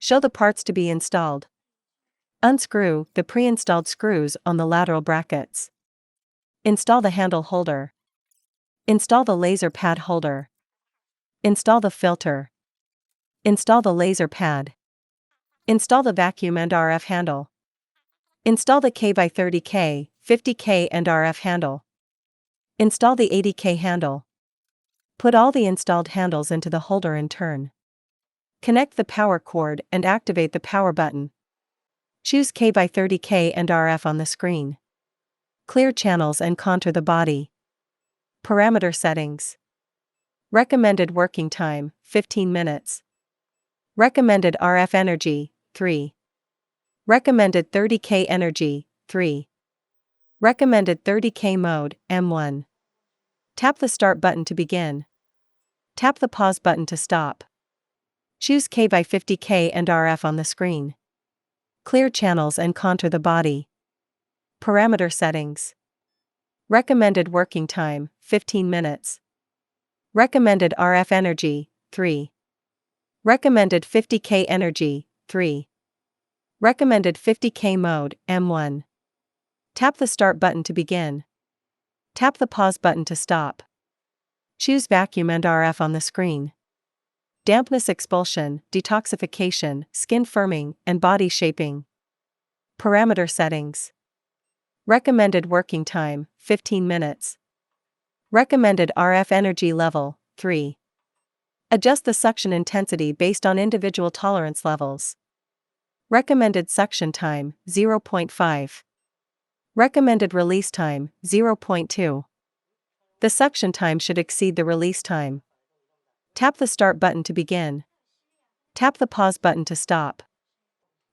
Show the parts to be installed. Unscrew the pre-installed screws on the lateral brackets. Install the handle holder. Install the laser pad holder. Install the filter. Install the laser pad. Install the vacuum and RF handle. Install the K/30K, 50K and RF handle. Install the 80K handle. Put all the installed handles into the holder in turn. Connect the power cord and activate the power button. Choose K/30K and RF on the screen. Clear channels and contour the body. Parameter settings. Recommended working time, 15 minutes. Recommended RF energy, 3. Recommended 30K energy, 3. Recommended 30K mode, M1. Tap the start button to begin. Tap the pause button to stop. Choose K/50K and RF on the screen. Clear channels and contour the body. Parameter settings. Recommended working time, 15 minutes. Recommended RF energy, 3. Recommended 50K energy, 3. Recommended 50K mode, M1. Tap the start button to begin. Tap the pause button to stop. Choose vacuum and RF on the screen. Dampness expulsion, detoxification, skin firming, and body shaping. Parameter settings. Recommended working time, 15 minutes. Recommended RF energy level, 3. Adjust the suction intensity based on individual tolerance levels. Recommended suction time, 0.5. Recommended release time, 0.2. The suction time should exceed the release time. Tap the start button to begin. Tap the pause button to stop.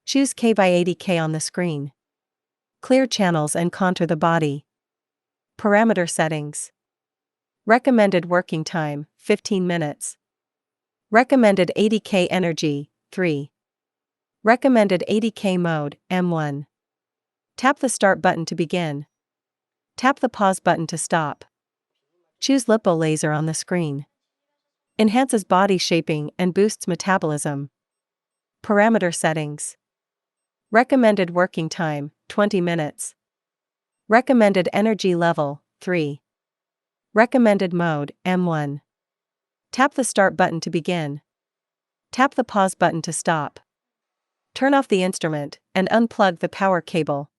Choose K/80K on the screen. Clear channels and contour the body. Parameter settings. Recommended working time, 15 minutes. Recommended 80K energy, 3. Recommended 80K mode, M1. Tap the start button to begin. Tap the pause button to stop. Choose lipo laser on the screen. Enhances body shaping and boosts metabolism. Parameter settings. Recommended working time, 20 minutes. Recommended energy level, 3. Recommended mode, M1. Tap the start button to begin. Tap the pause button to stop. Turn off the instrument and unplug the power cable.